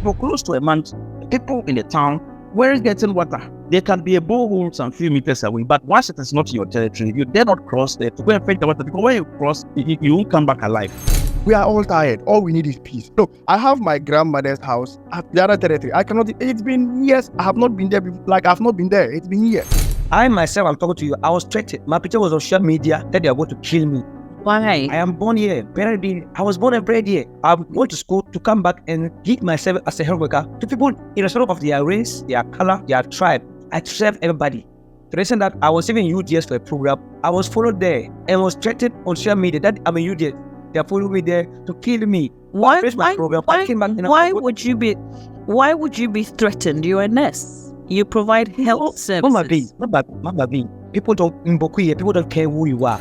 For close to a month, people in the town were getting water. There can be a borehole some few meters away, but once it is not in your territory, you dare not cross there to go and fetch the water, because when you cross, you won't come back alive. We are all tired. All we need is peace. Look, I have my grandmother's house at the other territory. It's been years. I have not been there before. Like, I've not been there. It's been years. I myself, I'm talking to you. I was threatened. My picture was on social media that they are going to kill me. Why? I am born here. I was born and bred here. I went to school to come back and give myself as a health worker to people irrespective of their race, their color, their tribe. I serve everybody. The reason that I was even UDS for a program, I was followed there and was threatened on social media that I'm a UDS. They are following me there to kill me. Why would you be threatened? You're a nurse. You provide health services. Mama B. People don't care who you are.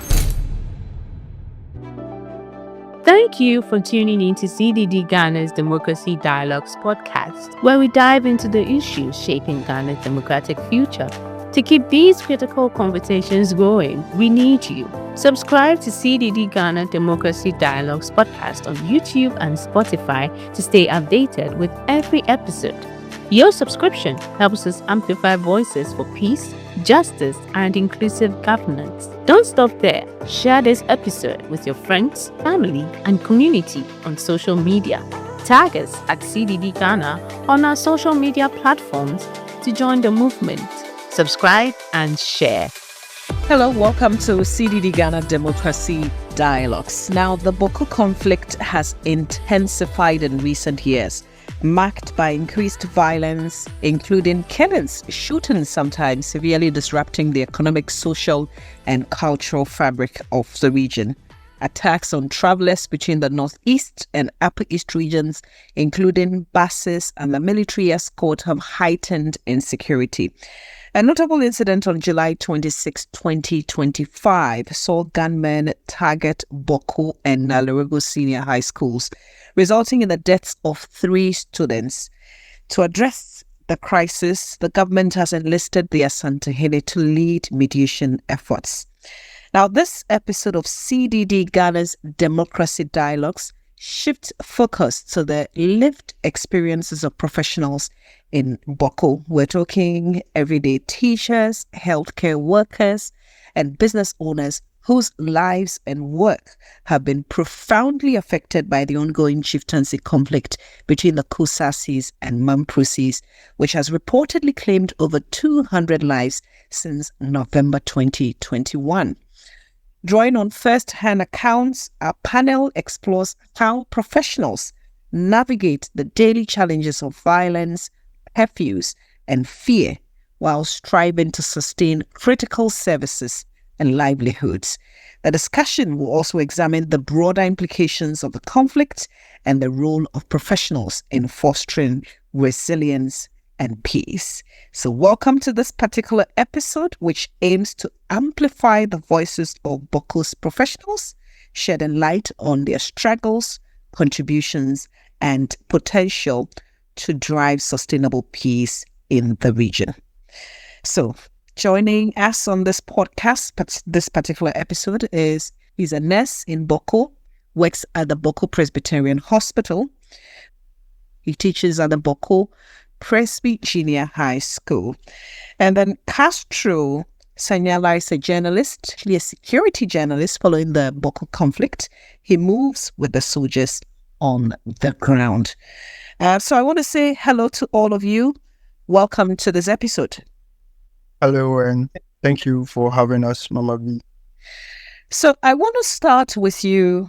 Thank you for tuning in to CDD-Ghana's Democracy Dialogues podcast, where we dive into the issues shaping Ghana's democratic future. To keep these critical conversations going, we need you. Subscribe to CDD-Ghana Democracy Dialogues podcast on YouTube and Spotify to stay updated with every episode. Your subscription helps us amplify voices for peace, justice, and inclusive governance. Don't stop there. Share this episode with your friends, family, and community on social media. Tag us at CDD Ghana on our social media platforms to join the movement. Subscribe and share. Hello, welcome to CDD Ghana Democracy Dialogues. Now, the Bawku conflict has intensified in recent years, marked by increased violence, including killings, shootings sometimes, severely disrupting the economic, social, and cultural fabric of the region. Attacks on travelers between the Northeast and Upper East regions, including buses and the military escort, have heightened insecurity. A notable incident on July 26, 2025 saw gunmen target Bawku and Nalerigu senior high schools, resulting in the deaths of 3 students. To address the crisis, the government has enlisted the Asantehene to lead mediation efforts. Now, this episode of CDD Ghana's Democracy Dialogues shifts focus to the lived experiences of professionals in Bawku. We're talking everyday teachers, healthcare workers, and business owners whose lives and work have been profoundly affected by the ongoing chieftaincy conflict between the Kusasis and Mamprusis, which has reportedly claimed over 200 lives since November 2021. Drawing on first-hand accounts, our panel explores how professionals navigate the daily challenges of violence, curfews, and fear while striving to sustain critical services and livelihoods. The discussion will also examine the broader implications of the conflict and the role of professionals in fostering resilience and peace. So welcome to this particular episode, which aims to amplify the voices of Bawku's professionals, shedding light on their struggles, contributions, and potential to drive sustainable peace in the region. So joining us on this podcast, but this particular episode he's a nurse in Bawku, works at the Bawku Presbyterian Hospital. He teaches at the Bawku Presby Junior High School. And then Castro Sanyala is a journalist, actually a security journalist following the Bawku conflict. He moves with the soldiers on the ground. So I want to say hello to all of you. Welcome to this episode. Hello, and thank you for having us, Mama V. So I want to start with you,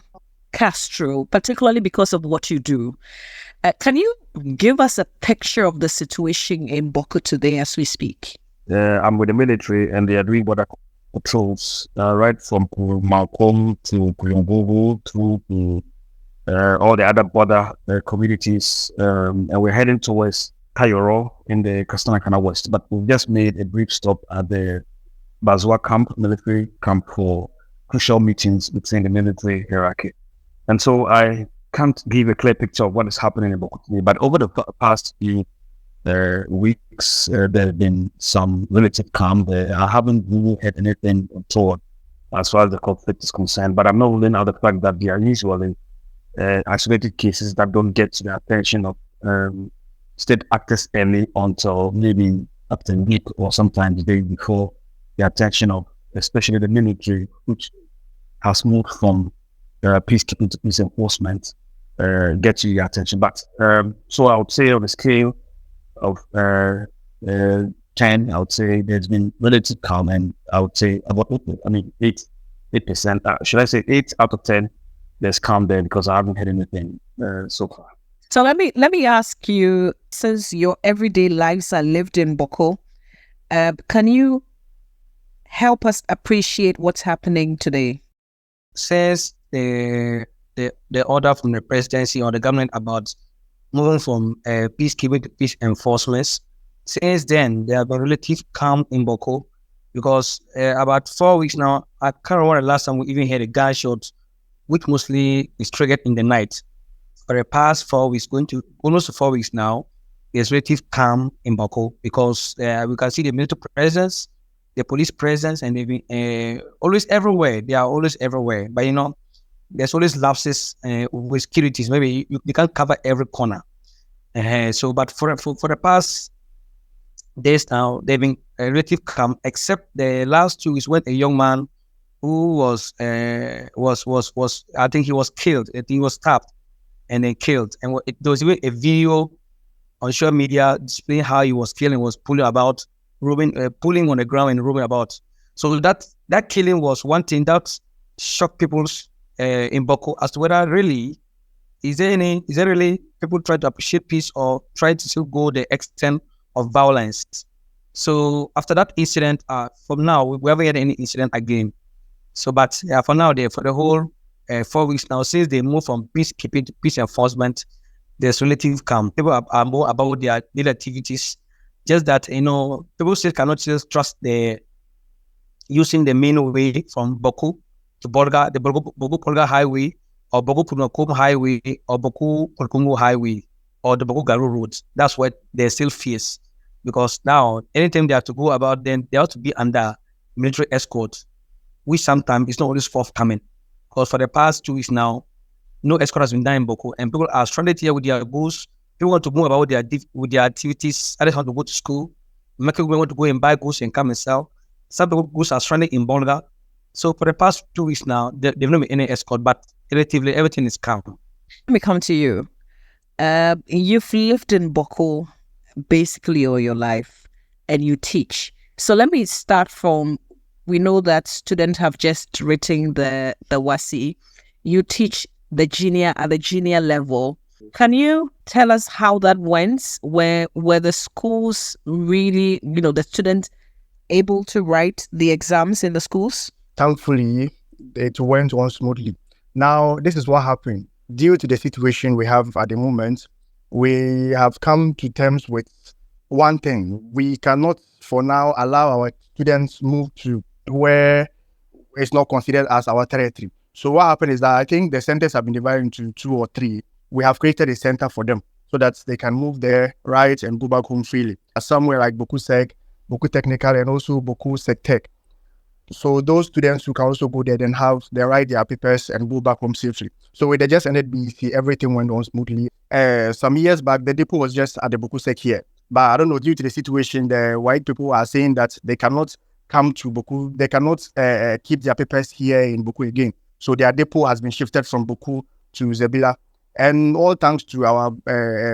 Castro, particularly because of what you do. Can you give us a picture of the situation in Bawku today as we speak? I'm with the military and they are doing border patrols, right from Malcolm to Kuyumbubu to all the other border communities. And we're heading towards Kayoro in the Kastanakana West. But we've just made a brief stop at the Bazwa camp, military camp, for crucial meetings between the military hierarchy. And so I can't give a clear picture of what is happening in Bawku today, but over the past few weeks, there have been some relative calm. I haven't really heard anything at all as far as the conflict is concerned, but I'm not ruling out the fact that there are usually isolated cases that don't get to the attention of state actors early until maybe after a week or sometimes the day before the attention of especially the military, which has moved from peacekeeping to peace enforcement, get you your attention. But so I would say on a scale of 10, I would say there's been relative calm, and I would say about 8%. Should I say 8 out of 10? There's calm there because I haven't heard anything so far. So let me ask you, since your everyday lives are lived in Bawku, can you help us appreciate what's happening today? Since the order from the presidency or the government about moving from peacekeeping to peace enforcement, since then there have been relative calm in Bawku, because about 4 weeks now, I can't remember the last time we even heard a gunshot, which mostly is triggered in the night. For the past 4 weeks, going to almost 4 weeks now, there's relative calm in Bawku, because we can see the military presence, the police presence, and they've been always everywhere. They are always everywhere. But there's always lapses with securities. Maybe you can't cover every corner. But for the past days now, they've been relative calm, except the last 2 weeks when a young man who was I think he was killed. I think he was stabbed and then killed. And there was even a video on social media displaying how he was killed and was pulling on the ground and roaming about. So that killing was one thing that shocked people in Bawku as to whether really is there really people try to appreciate peace or try to still go the extent of violence. So after that incident, from now we haven't had any incident again. So, but for now, for the whole 4 weeks now, since they moved from peacekeeping to peace enforcement, there's relative calm. People are more about their daily activities. Just that, people still cannot just trust using the main way from Bawku to Bolga, the Bawku-Bolga highway, or Bawku-Punokom highway, or Bawku-Kolkungu highway, or the Bawku-Garu road. That's what they still face. Because now, anytime they have to go about, then they have to be under military escort, which sometimes is not always forthcoming. Because for the past 2 weeks now, no escort has been done in Bawku, and people are stranded here with their goods. People want to move about with their activities. Others want to go to school. Many people want to go and buy goods and come and sell. Some people goods are stranded in Bolga. So for the past 2 weeks now, they've not been any escort, but relatively everything is calm. Let me come to you. You've lived in Bawku basically all your life, and you teach. So let me start from, we know that students have just written the WASI. You teach at the junior level. Can you tell us how that went? Were the schools really, the students able to write the exams in the schools? Thankfully, it went on smoothly. Now, this is what happened. Due to the situation we have at the moment, we have come to terms with one thing. We cannot, for now, allow our students move to where it's not considered as our territory. So what happened is that I think the centers have been divided into 2 or 3. We have created a center for them so that they can move there, right, and go back home freely. Somewhere like Bawku Sec, Bawku Technical, and also Bawku Sec Tech. So those students who can also go there then write their papers and go back home safely. So with the just ended BEC, everything went on smoothly. Some years back, the depot was just at the Bawku Sec here. But I don't know, due to the situation, the white people are saying that they cannot come to Bawku. They cannot keep their papers here in Bawku again. So their depot has been shifted from Bawku to Zebila. And all thanks to our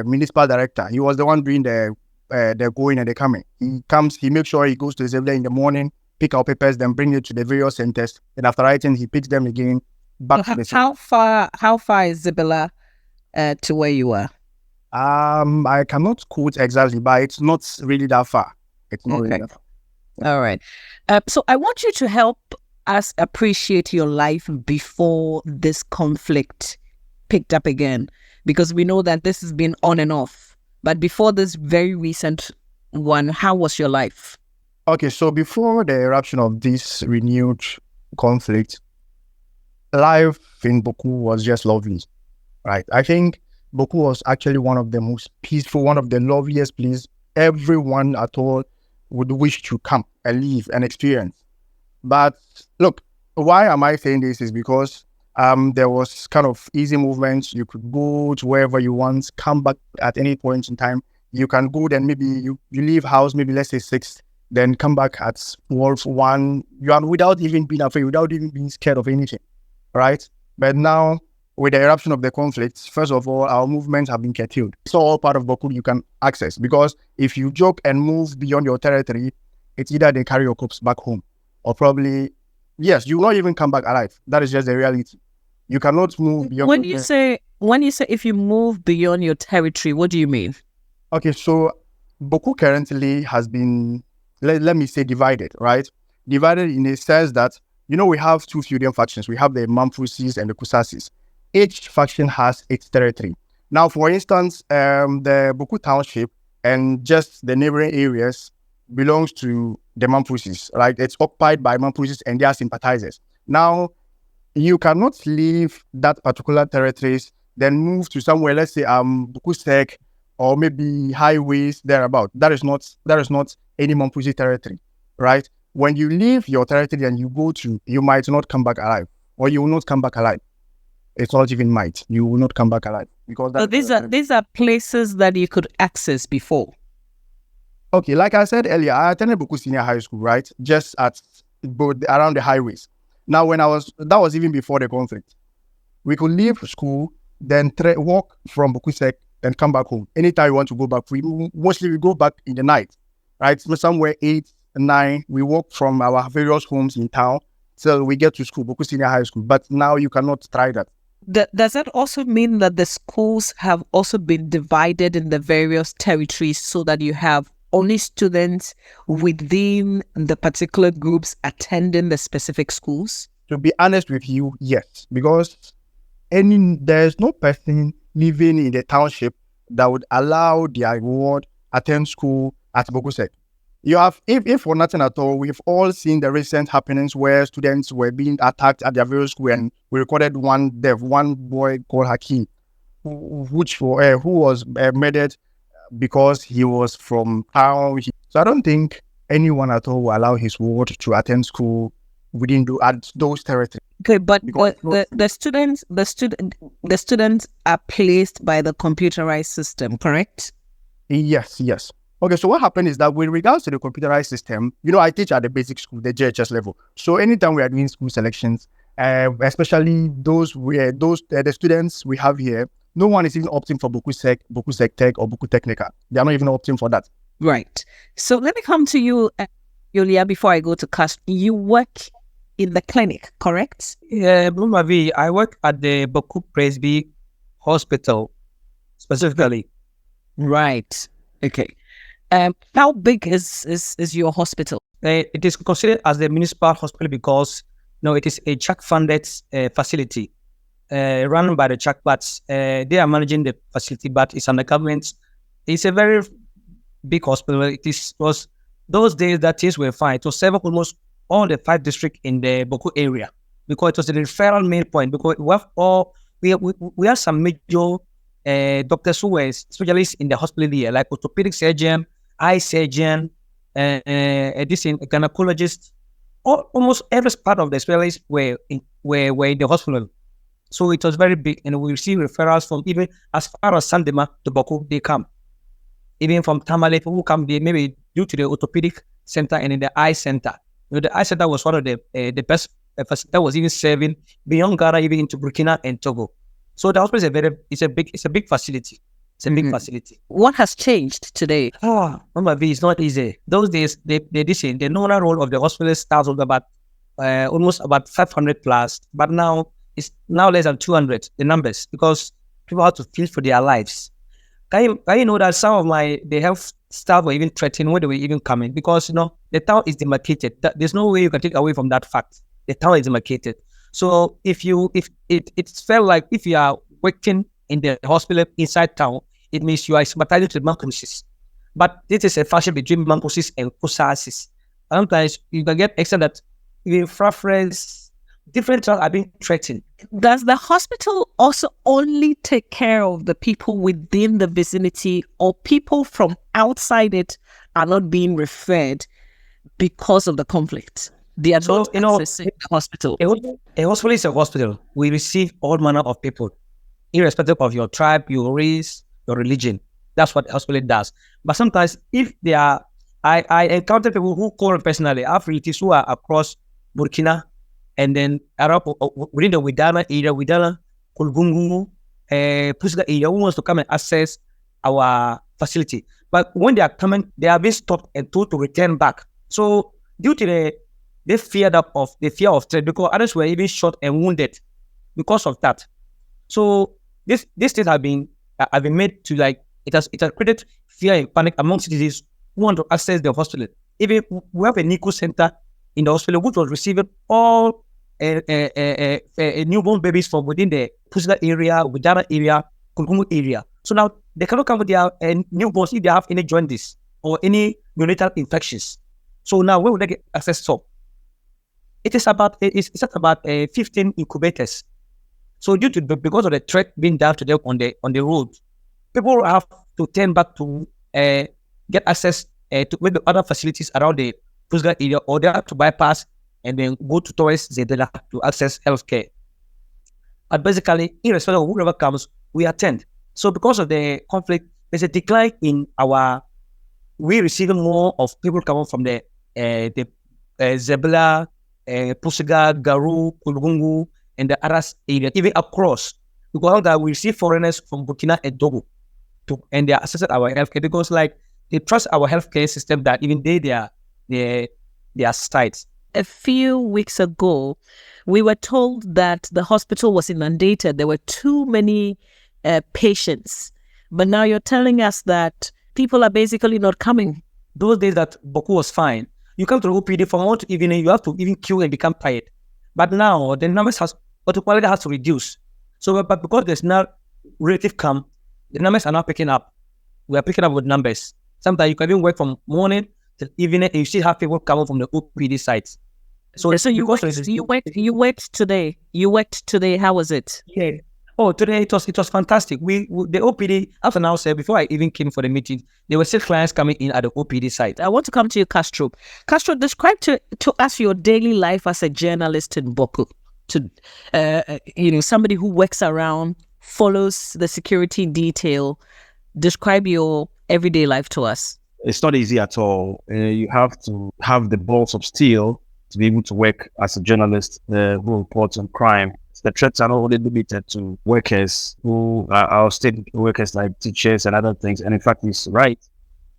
municipal director. He was the one doing the going and the coming. He makes sure he goes to Zebila in the morning, pick our papers, then bring it to the various centers. And after writing, he picks them again back to the center. How far is Zebila to where you are? I cannot quote exactly, but it's not really that far. It's not really that far. All right. So I want you to help us appreciate your life before this conflict picked up again, because we know that this has been on and off. But before this very recent one, how was your life? Okay, so before the eruption of this renewed conflict, life in Bawku was just lovely, right? I think Bawku was actually one of the most peaceful, one of the loveliest places everyone at all would wish to come and live and experience. But look, why am I saying this is because there was kind of easy movements. You could go to wherever you want, come back at any point in time. You can go, then maybe you leave house, maybe let's say 6, then come back at 12, 1. You are without even being afraid, without even being scared of anything, right? But now, with the eruption of the conflict, first of all, our movements have been curtailed. It's all part of Bawku you can access, because if you joke and move beyond your territory, it's either they carry your corpse back home, or probably, yes, you will not even come back alive. That is just the reality. You cannot move beyond. When you say if you move beyond your territory, what do you mean? Okay, so Bawku currently has been, let me say, divided, right? Divided in a sense that, we have two feudal factions. We have the Mamprusis and the Kusasis. Each faction has its territory. Now, for instance, the Bawku township and just the neighboring areas belongs to the Mamprusis, right? It's occupied by Mamprusis and their sympathizers. Now, you cannot leave that particular territories, then move to somewhere, let's say Bawku or maybe highways thereabout. That is not any Mamprusi territory, right? When you leave your territory and you go to, you might not come back alive, or you will not come back alive. It's not even might. You will not come back alive, because So these are places that you could access before. Okay, like I said earlier, I attended Bawku Senior High School, right? Just around the highways. Now, that was even before the conflict. We could leave school, then walk from Bawku and come back home. Anytime you want to go back, we go back in the night, right? So somewhere 8, 9, we walk from our various homes in town till we get to school, Bawku Senior High School. But now you cannot try that. Does that also mean that the schools have also been divided in the various territories, so that you have only students within the particular groups attending the specific schools? To be honest with you, yes, because there's no person living in the township that would allow their ward attend school at Bawku. You have, if for nothing at all, we've all seen the recent happenings where students were being attacked at their various school, and we recorded one boy called Hakeem, who was murdered because he was from town. So I don't think anyone at all will allow his ward to attend school within those territories. Okay, but the students are placed by the computerized system, correct? Yes. Okay, so what happened is that with regards to the computerized system, I teach at the basic school, the JHS level. So anytime we are doing school selections, especially the students we have here, no one is even opting for Bawku Tech, or Bawku Technica. They are not even opting for that. Right. So let me come to you, Yulia, before I go to class. You work in the clinic, correct? Yeah, Blumavi, I work at the Bawku Presby Hospital, specifically. Right. Okay. How big is your hospital? It is considered as the municipal hospital because it is a CHAC-funded facility run by the CHAC, but they are managing the facility, but it's under government. It's a very big hospital. Was those days that things were fine. It was serving almost all the 5 districts in the Bawku area, because it was the referral main point. Because we have some major doctors who were specialists in the hospital here, like orthopedic surgeon, eye surgeon, gynecologist. Almost every part of the specialists were in the hospital. So it was very big, and we receive referrals from even as far as Sandema to Bawku. They come, even from Tamale, who come there maybe due to the orthopedic center and in the eye center. The eye center was one of the best that was even serving beyond Ghana, even into Burkina and Togo. So the hospital is a big facility. It's a big facility. What has changed today? It's not easy. Those days, the nominal role of the hospital starts with about almost about 500 plus, but now it's less than 200, the numbers, because people have to feel for their lives. Can you know that some of the health staff were even threatened when they were even coming, because the town is demarcated. There's no way you can take away from that fact. The town is demarcated. So if it felt like if you are working in the hospital inside town, it means you are sympathizing to the Mamprusis. But this is a fashion between Mamprusis and Kusasis. Sometimes you can get extent that even friends, different towns are being threatened. Does the hospital also only take care of the people within the vicinity, or people from outside it are not being referred because of the conflict? They are not accessing the hospital. A hospital is a hospital. We receive all manner of people, irrespective of your tribe, your race, your religion. That's what the hospital does. But sometimes if they are, I encounter people who call me personally, Africans who are across Burkina and then Arab within the Widana area, Widana, Kulgungu, Pusga area, who wants to come and access our facility. But when they are coming, they are being stopped and told to return back. So due to the fear of threat, because others were even shot and wounded because of that. So this things have been made to like it has created fear and panic among citizens who want to access the hospital. Even we have a NICU center in the hospital which was receiving all newborn babies from within the Pusga area, Widana area, Kulgumu area. So now they cannot come with their newborns if they have any jaundice or any neonatal infections. So now where would they get access to? It's about 15 incubators. So because of the threat being done to them on the road, people have to turn back to get access to maybe other facilities around the Pusga area, or they have to bypass and then go towards Zedela to access healthcare. But basically, irrespective of whoever comes, we attend. So because of the conflict, there's a decline in we receiving more of people coming from the Zebla, Pusiga, Garu, Kulgungu, and the Aras area, even across. Because that we receive foreigners from Burkina and Togo, and they are accessing our healthcare because like they trust our healthcare system that even they are sites. A few weeks ago, we were told that the hospital was inundated. There were too many patients. But now you're telling us that people are basically not coming. Those days that Bawku was fine, you come to the OPD from morning to evening, you have to even queue and become tired. But now the numbers quality has to reduce. So, but because there's now relative come, the numbers are not picking up. We are picking up with numbers. Sometimes you can even work from morning till evening, and you still have people coming from the OPD sites. So you worked today. You worked today. How was it? Yeah. Oh, today it was fantastic. We the OPD after now said before I even came for the meeting, there were 6 clients coming in at the OPD site. I want to come to you, Castro. Castro, describe to us your daily life as a journalist in Bawku. Somebody who works around, follows the security detail. Describe your everyday life to us. It's not easy at all. You have to have the balls of steel to be able to work as a journalist who reports on crime. The threats are not only limited to workers who are our state workers like teachers and other things. And in fact, he's right.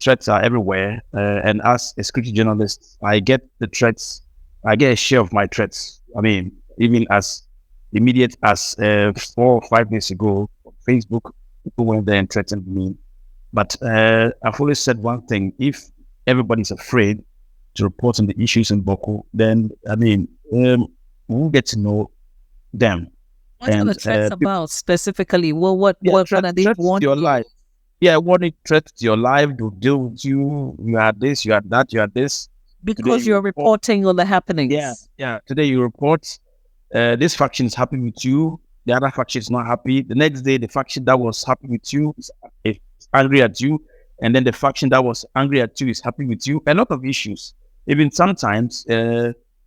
Threats are everywhere. And as a security journalist, I get the threats. I get a share of my threats. I mean, even as immediate as 4 or 5 days ago, on Facebook, people went there and threatened me. But I've always said one thing: if everybody's afraid to report on the issues in Bawku, then I mean, we'll get to know them. What are the threats about specifically? Well, what are they want? Your life. Yeah, what it threats to your life to deal with you. You are this, you are that, you are this. Because you're reporting on the happenings. Yeah. Today you report this faction is happy with you, the other faction is not happy. The next day, the faction that was happy with you is angry at you, and then the faction that was angry at you is happy with you. A lot of issues. Even sometimes,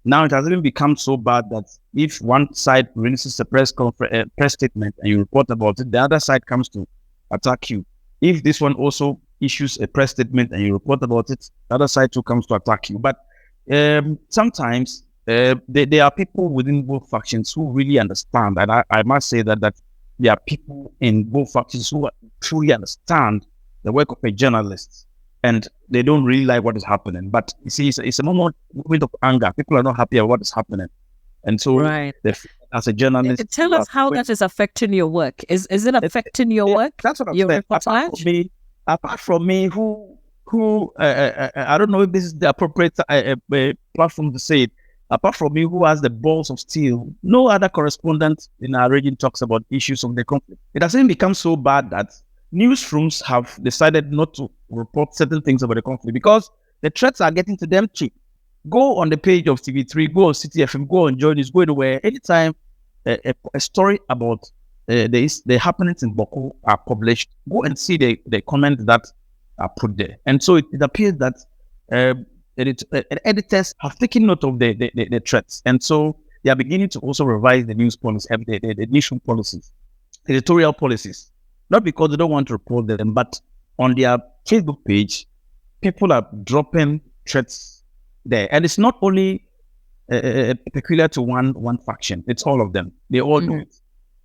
now it has even become so bad that if one side releases a press statement and you report about it, the other side comes to attack you. If this one also issues a press statement and you report about it, the other side too comes to attack you. But sometimes there are people within both factions who really understand, and I must say that there are people in both factions who truly understand the work of a journalist, and they don't really like what is happening. But you see, it's a moment of anger. People are not happy about what is happening, and so right. As a journalist, tell us how that is affecting your work. Is it affecting your work? That's what I'm saying. Apart from me, who I don't know if this is the appropriate platform to say it. Apart from me, who has the balls of steel, no other correspondent in our region talks about issues of the conflict. It has even become so bad that newsrooms have decided not to report certain things about the conflict because the threats are getting to them cheap. Go on the page of TV3, go on CTFM, go on Joy News, go anywhere. Anytime a story about the happenings in Bawku are published, go and see the comments that are put there. And so it appears that editors have taken note of the threats, and so they are beginning to also revise the news policy, the newsroom policies, editorial policies. Not because they don't want to report them, but on their Facebook page, people are dropping threats there. And it's not only peculiar to one faction. It's all of them. They all do it.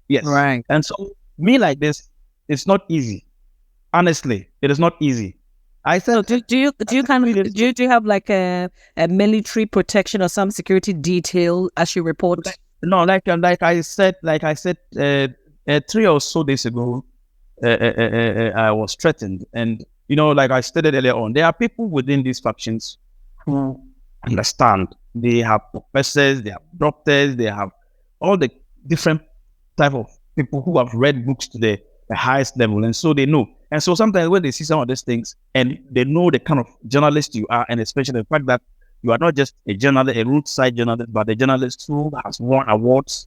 Yes. Right. And so me like this, it's not easy. Honestly, it is not easy. I said, do you have like a military protection or some security detail as you report? No, like I said, 3 or so days ago, I was threatened, and like I stated earlier on, there are people within these factions who understand. They have professors, they have doctors, they have all the different type of people who have read books to the highest level, and so they know. And so sometimes when they see some of these things and they know the kind of journalist you are, and especially the fact that you are not just a journalist, a roadside journalist, but a journalist who has won awards.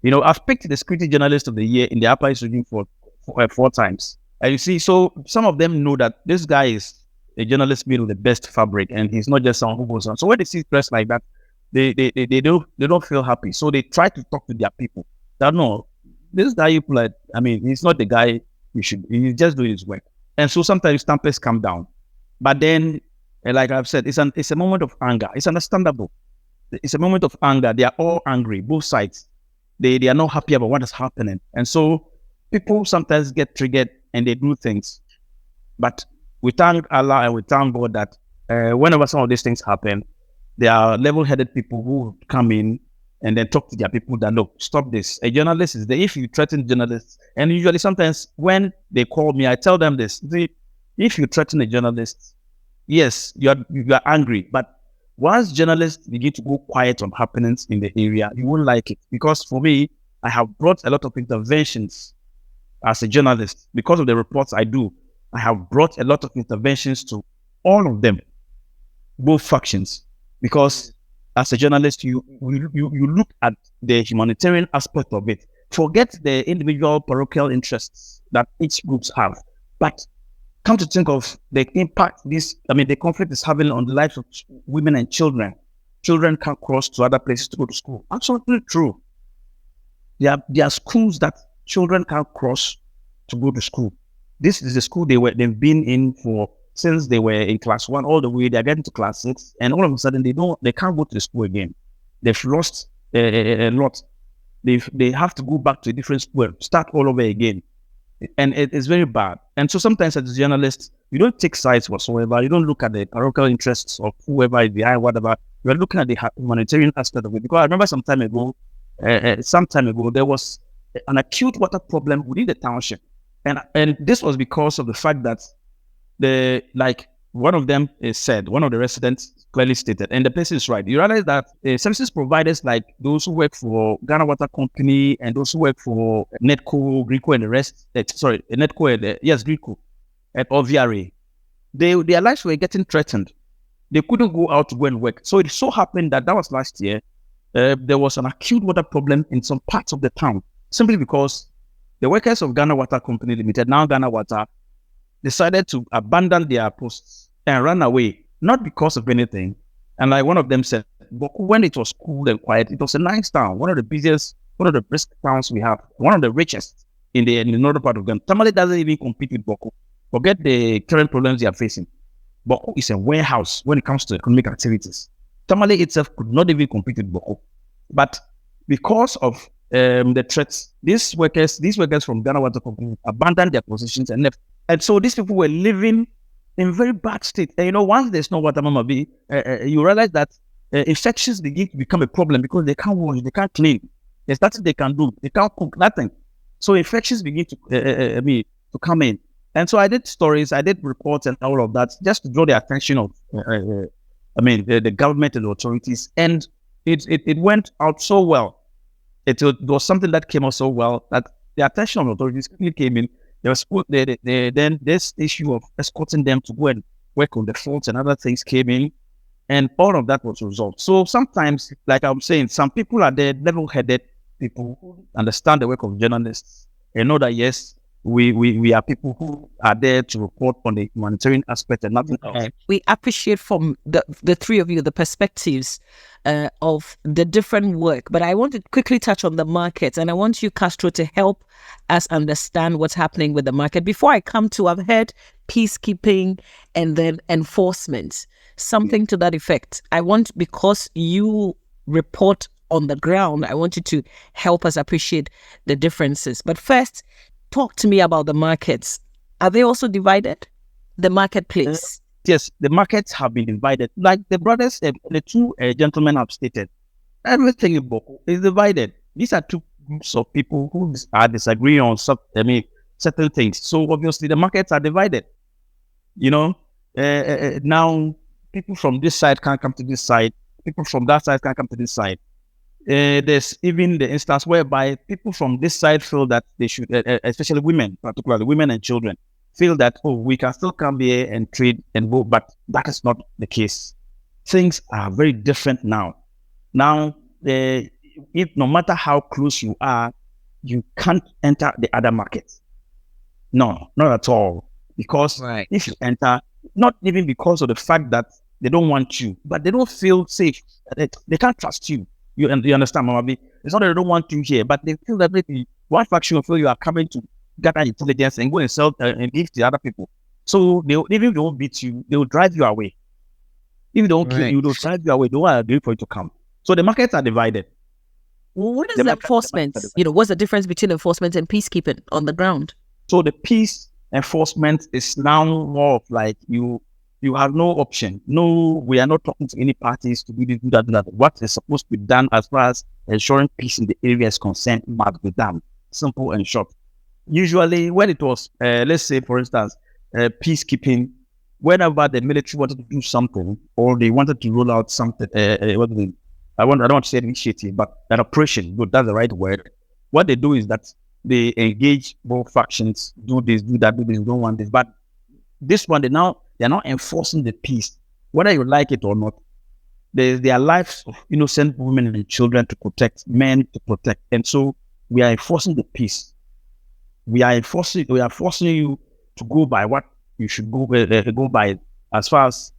I've picked the Security Journalist of the Year in the Upper East region for 4 times. And you see, so some of them know that this guy is a journalist made with the best fabric, and he's not just someone who goes on. So when they see press like that, they don't feel happy. So they try to talk to their people. That no, this guy you play, he's not the guy he's just doing his work. And so sometimes stampers come down. But then, like I've said, it's a moment of anger. It's understandable. It's a moment of anger. They are all angry, both sides. They are not happy about what is happening. And so people sometimes get triggered and they do things. But we thank Allah and we thank God that whenever some of these things happen, there are level-headed people who come in and then talk to their people that, look, stop this. A journalist is there. If you threaten journalists, and usually sometimes when they call me, I tell them this. See, if you threaten a journalist, yes, you are angry. But once journalists begin to go quiet on happenings in the area, you won't like it. Because for me, I have brought a lot of interventions as a journalist. Because of the reports I do, I have brought a lot of interventions to all of them, both factions. Because as a journalist, you look at the humanitarian aspect of it. Forget the individual parochial interests that each groups have, but come to think of the impact the conflict is having on the lives of women and children. Children can't cross to other places to go to school. Absolutely true. There are schools that children can't cross to go to school. This is the school they've been in since they were in class 1 all the way. They're getting to class 6, and all of a sudden they can't go to the school again. They've lost a lot. They have to go back to a different school, start all over again, and it's very bad. And so sometimes as a journalist, you don't take sides whatsoever. You don't look at the parochial interests of whoever is behind whatever. You are looking at the humanitarian aspect of it. Because I remember some time ago, there was an acute water problem within the township, and this was because of the fact that one of them said, one of the residents clearly stated, and the person is right. You realize that services providers like those who work for Ghana Water Company and those who work for Netco, Greco, and the rest, Netco and Greco, and OVRA, their lives were getting threatened. They couldn't go out to go and work. So it so happened that was last year. There was an acute water problem in some parts of the town, simply because the workers of Ghana Water Company Limited, now Ghana Water, decided to abandon their posts and run away, not because of anything. And like one of them said, Bawku, when it was cool and quiet, it was a nice town, one of the busiest, one of the brisk towns we have, one of the richest in the northern part of Ghana. Tamale doesn't even compete with Bawku. Forget the current problems they are facing. Bawku is a warehouse when it comes to economic activities. Tamale itself could not even compete with Bawku. But because of the threats, these workers from Ghana Water Company abandoned their positions and left. And so these people were living in very bad state. And once there's no water, you realize that infections begin to become a problem because they can't wash, they can't clean. There's nothing they can do. They can't cook, nothing. So infections begin to come in. And so I did stories, I did reports and all of that just to draw the attention of, the government and the authorities. And it went out so well. It was something that came out so well that the attention of the authorities quickly came in. There was then this issue of escorting them to go and work on the faults and other things came in, and all of that was resolved. So sometimes, like I'm saying, some people are there, level-headed people who understand the work of journalists and know that yes, we are people who are there to report on the humanitarian aspect and nothing else. We appreciate from the three of you the perspectives of the different work, but I want to quickly touch on the market, and I want you, Castro, to help us understand what's happening with the market. Before I come to, I've heard peacekeeping and then enforcement, something to that effect. I want, because you report on the ground, I want you to help us appreciate the differences. But first, talk to me about the markets. Are they also divided? The marketplace? Yes, the markets have been divided. Like the brothers, the two gentlemen have stated, everything in Bawku is divided. These are two groups of people who are disagreeing on certain things. So obviously the markets are divided. Now people from this side can't come to this side. People from that side can't come to this side. There's even the instance whereby people from this side feel that they should, especially women, particularly women and children, feel that, we can still come here and trade and go, but that is not the case. Things are very different now. Now, if no matter how close you are, you can't enter the other markets. No, not at all. Because if you enter, not even because of the fact that they don't want you, but they don't feel safe. They can't trust you. You understand, Mama B? It's not that they don't want you here, but they feel that maybe one faction will feel you are coming to gather intelligence and go and sell and give to the other people. So even if they won't beat you, they will drive you away. If they don't kill you, they'll drive you away. They won't agree for you to come. So the markets are divided. Well, what is the enforcement? What's the difference between enforcement and peacekeeping on the ground? So the peace enforcement is now more of like you have no option. No, we are not talking to any parties to do this, do that, do that. What is supposed to be done as far as ensuring peace in the area is concerned must be done. Simple and short. Usually, when it was, let's say, for instance, peacekeeping, whenever the military wanted to do something or they wanted to roll out something, I don't want to say initiative, but an operation, good, that's the right word. What they do is that they engage both factions, do this, do that, do this, don't want this. But this one, they're not enforcing the peace, whether you like it or not. Their lives of innocent women and children to protect, men to protect. And so we are enforcing the peace. We are forcing you to go by what you should go by as far as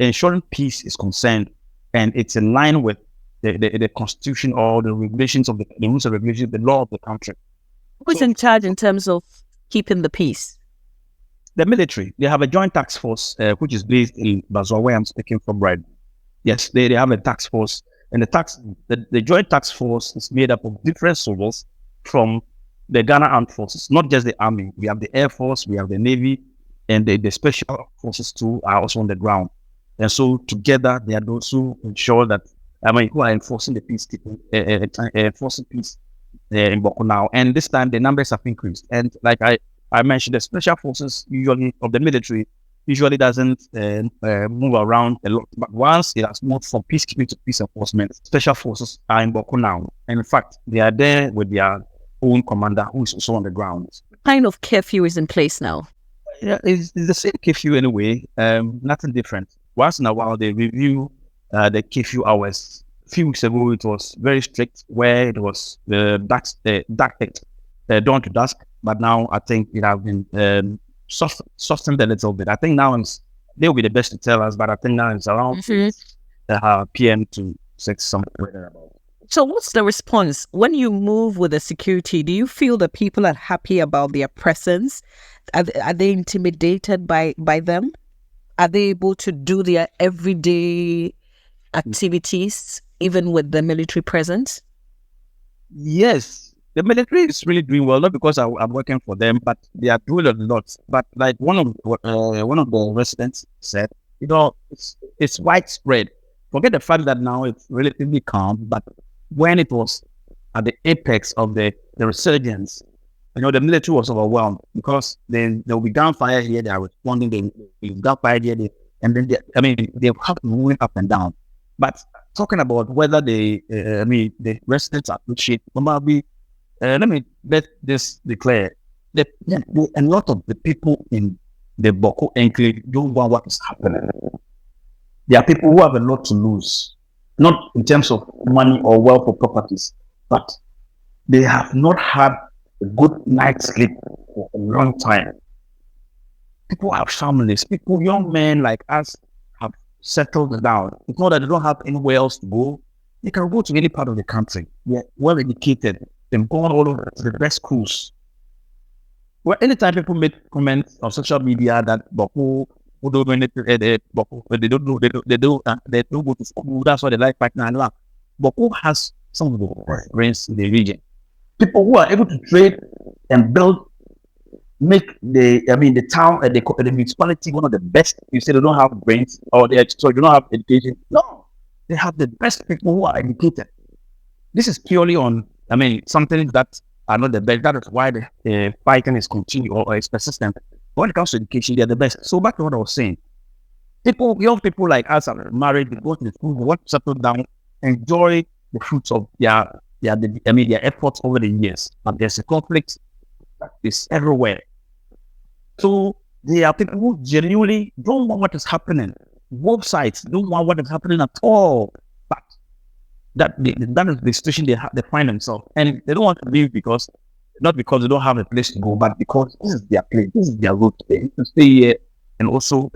ensuring peace is concerned. And it's in line with the constitution or the regulations of the rules and regulations, the law of the country. Who's in charge in terms of keeping the peace? The military. They have a joint task force, which is based in Basel, where I'm speaking from right. Yes, they have a task force. And the joint task force is made up of different soldiers from the Ghana Armed Forces, not just the Army. We have the Air Force, we have the Navy, and the Special Forces too are also on the ground. And so together, they are those who ensure that, who are enforcing the peacekeeping, enforcing peace in Bawku now. And this time, the numbers have increased. And like I mentioned, the Special Forces usually of the military usually doesn't move around a lot. But once it has moved from peacekeeping to peace enforcement, Special Forces are in Bawku now. And in fact, they are there with their own commander who is also on the ground. What kind of curfew is in place now? Yeah, it's the same curfew anyway, nothing different. Once in a while, they review the curfew hours. A few weeks ago, it was very strict, where it was the dark dawn to dusk. But now I think it has been softened a little bit. I think now they'll be the best to tell us, but I think now it's around PM to 6 something. So what's the response? When you move with the security, do you feel that people are happy about their presence? Are they intimidated by them? Are they able to do their everyday activities, even with the military presence? Yes, the military is really doing well, not because I'm working for them, but they are doing a lot. But like one of the residents said, it's widespread. Forget the fact that now it's relatively calm, but when it was at the apex of the resurgence, the military was overwhelmed because then there will be gunfire here, they are responding, there will be gunfire here, and then they have to move up and down. But talking about whether the residents appreciate, let this declare that a lot of the people in the Bawku enclave don't want what is happening. There are people who have a lot to lose, not in terms of money or wealth or properties, but they have not had a good night's sleep for a long time. People have families. People, young men like us, have settled down. It's not that they don't have anywhere else to go. They can go to any part of the country. They're well educated. They've gone all over to the best schools. Well, anytime people make comments on social media that Bawku, who don't know anything, Bawku, they don't know, they don't go to school. That's why they like right now. Bawku has some of the worst brains in the region. People who are able to trade and build, make the town and the municipality one of the best. You say they don't have brains or they don't have education. No, they have the best people who are educated. This is purely on, something that are not the best. That is why the fighting is continued or is persistent. When it comes to education, they are the best. So back to what I was saying. Young people like us are married, they go to the school, they want to settle down, enjoy the fruits of their efforts over the years. But there's a conflict that is everywhere. So there are people who genuinely don't want what is happening. Both sides don't want what is happening at all. But that is the situation they find themselves. And they don't want to leave not because they don't have a place to go, but because this is their place, this is their route. They need to stay here and also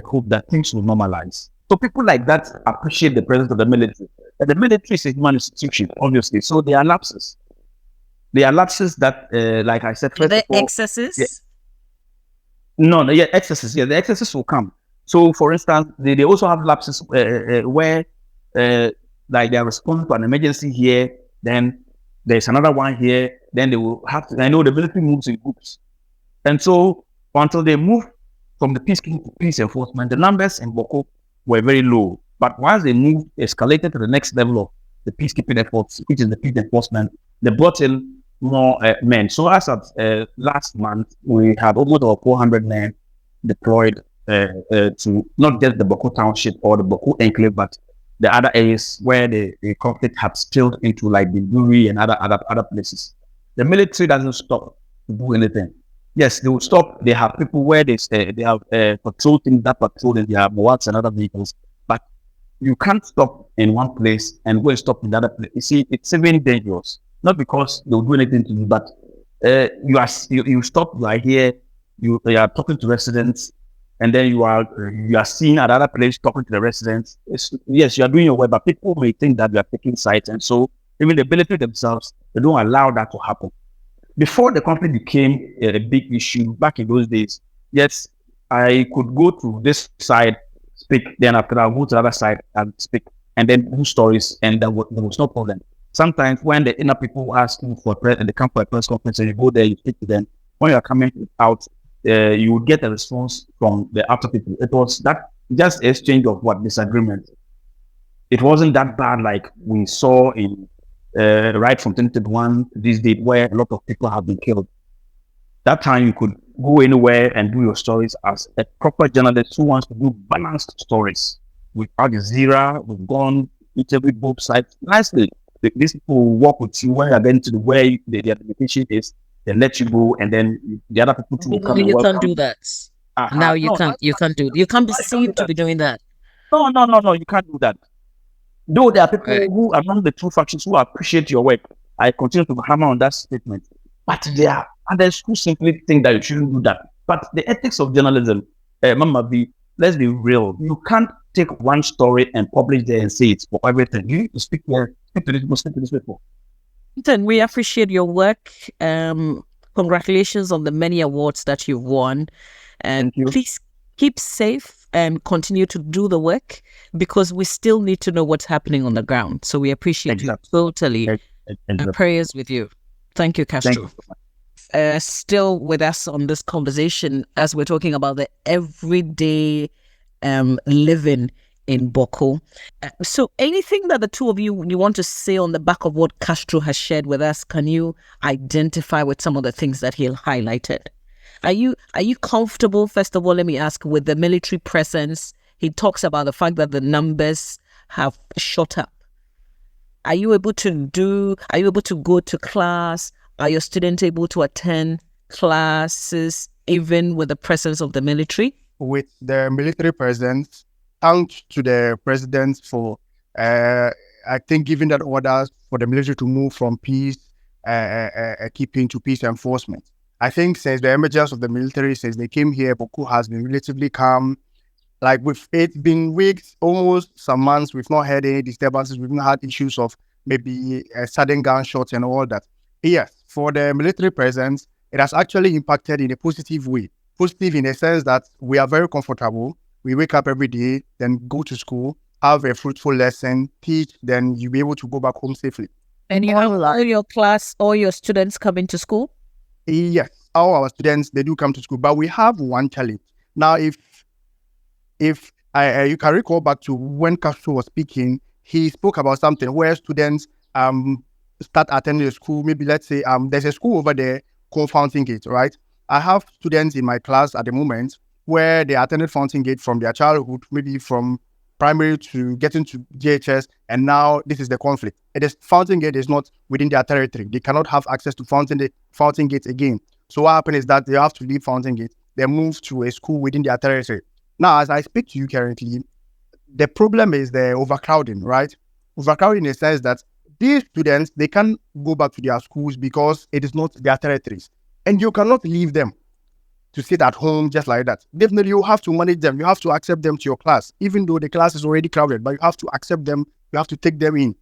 hope that things will normalize. So people like that appreciate the presence of the military. And the military is a human institution, obviously. So there are lapses. There are lapses that, like I said, first of all, excesses? Yeah. Excesses. Yeah, the excesses will come. So, for instance, they also have lapses where, like, they are responding to an emergency here, then there's another one here, then they will have to. I know the military moves in groups, and so until they move from the peacekeeping to peace enforcement, the numbers in Bawku were very low. But once they escalated to the next level of the peacekeeping efforts, which is the peace enforcement, they brought in more men. So as of last month, we had almost over 400 men deployed to not just the Bawku township or the Bawku enclave, but the other areas where the conflict had spilled into, like the Buri and other places. The military doesn't stop to do anything. Yes, they will stop. They have people where they have patrol teams that patrol, and they have MOATs and other vehicles. But you can't stop in one place and go and stop in the other place. You see, it's even dangerous. Not because they'll do anything to you, but you stop right here. You are talking to residents, and then you are seen at another place talking to the residents. Yes, you are doing your work, but people may think that you are taking sides, and so even the military themselves, they don't allow that to happen. Before the conflict became a big issue back in those days, yes, I could go to this side, speak, then after that, I'll go to the other side and speak, and then do stories, and there was no problem. Sometimes when the inner people ask you for and they come for a press conference and you go there, you speak to them. When you're coming out, you would get a response from the outer people. It was that just exchange of disagreement. It wasn't that bad like we saw in right from 2021 this date where a lot of people have been killed. That time you could go anywhere and do your stories as a proper journalist who wants to do balanced stories. With Al Jazeera, we've gone interview both sides nicely. These people walk with you when you're getting to where the identification is. They let you go, and then the other people too will come. You can't do that. Now you can't. You can't do. You can't be seen to be doing that. No, you can't do that. Though there are people who are among the two factions who appreciate your work, I continue to hammer on that statement. But there are others who simply think that you shouldn't do that. But the ethics of journalism, Mama B, let's be real. You can't take one story and publish there and say it's for everything. You need to speak to these people. Ethan, we appreciate your work. Congratulations on the many awards that you've won. And please keep safe and continue to do the work, because we still need to know what's happening on the ground. So we appreciate you totally. And prayers with you. Thank you, Castro. Still with us on this conversation as we're talking about the everyday living in Bawku. So anything that the two of you want to say on the back of what Castro has shared with us, can you identify with some of the things that he highlighted? Are you comfortable, first of all, let me ask, with the military presence? He talks about the fact that the numbers have shot up. Are you able to go to class? Are your students able to attend classes even with the presence of the military? With the military presence, thanks to the president for, I think, giving that order for the military to move from peace keeping to peace enforcement. I think since the emergence of the military, since they came here, Bawku has been relatively calm. Like it's been weeks, almost some months, we've not had any disturbances. We've not had issues of maybe sudden gunshots and all that. Yes, for the military presence, it has actually impacted in a positive way. Positive in the sense that we are very comfortable. We wake up every day, then go to school, have a fruitful lesson, teach, then you'll be able to go back home safely. And you have all your class, all your students coming to school? Yes, all our students, they do come to school, but we have one challenge. Now, if you can recall back to when Castro was speaking, he spoke about something where students start attending the school. Maybe let's say there's a school over there called Fountain Gate, right? I have students in my class at the moment where they attended Fountain Gate from their childhood, maybe from primary to getting to JHS, and now this is the conflict. Fountain Gate is not within their territory. They cannot have access to Fountain Gate again. So what happens is that they have to leave Fountain Gate. They move to a school within their territory. Now, as I speak to you currently, the problem is the overcrowding, right? Overcrowding in the sense that these students, they can't go back to their schools because it is not their territories. And you cannot leave them to sit at home just like that. Definitely, you have to manage them. You have to accept them to your class, even though the class is already crowded, but you have to accept them. You have to take them in,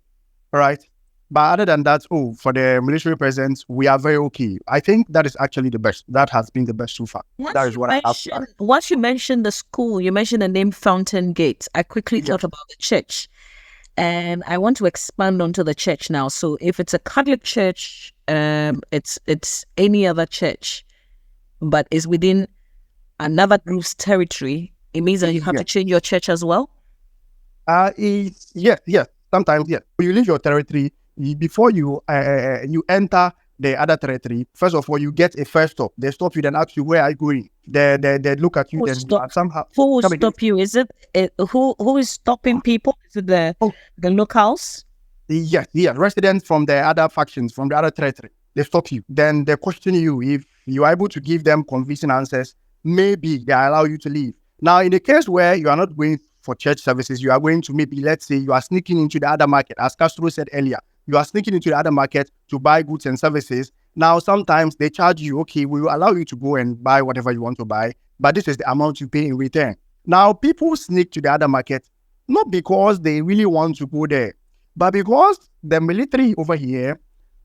all right? But other than that, for the military presence, we are very okay. I think that is actually the best. That has been the best so far. That is what I have. Once you mentioned the school, you mentioned the name Fountain Gate. I quickly thought about the church. And I want to expand onto the church now. So if it's a Catholic church, it's any other church, but it's within another group's territory, it means that you have to change your church as well? Yes. Sometimes, yes. You leave your territory, before you enter the other territory, first of all, you get a first stop. They stop you, then ask you, where are you going? They look at you, somehow. Who will stop you? Is it who is stopping people? Is it the locals? Yes, residents from the other factions, from the other territory. They stop you. Then they question you. If you are able to give them convincing answers, maybe they allow you to leave. Now, in the case where you are not going for church services, you are going to maybe, let's say, you are sneaking into the other market, as Castro said earlier. You are sneaking into the other market to buy goods and services. Now, sometimes they charge you, okay, we will allow you to go and buy whatever you want to buy, but this is the amount you pay in return. Now, people sneak to the other market, not because they really want to go there, but because the military over here,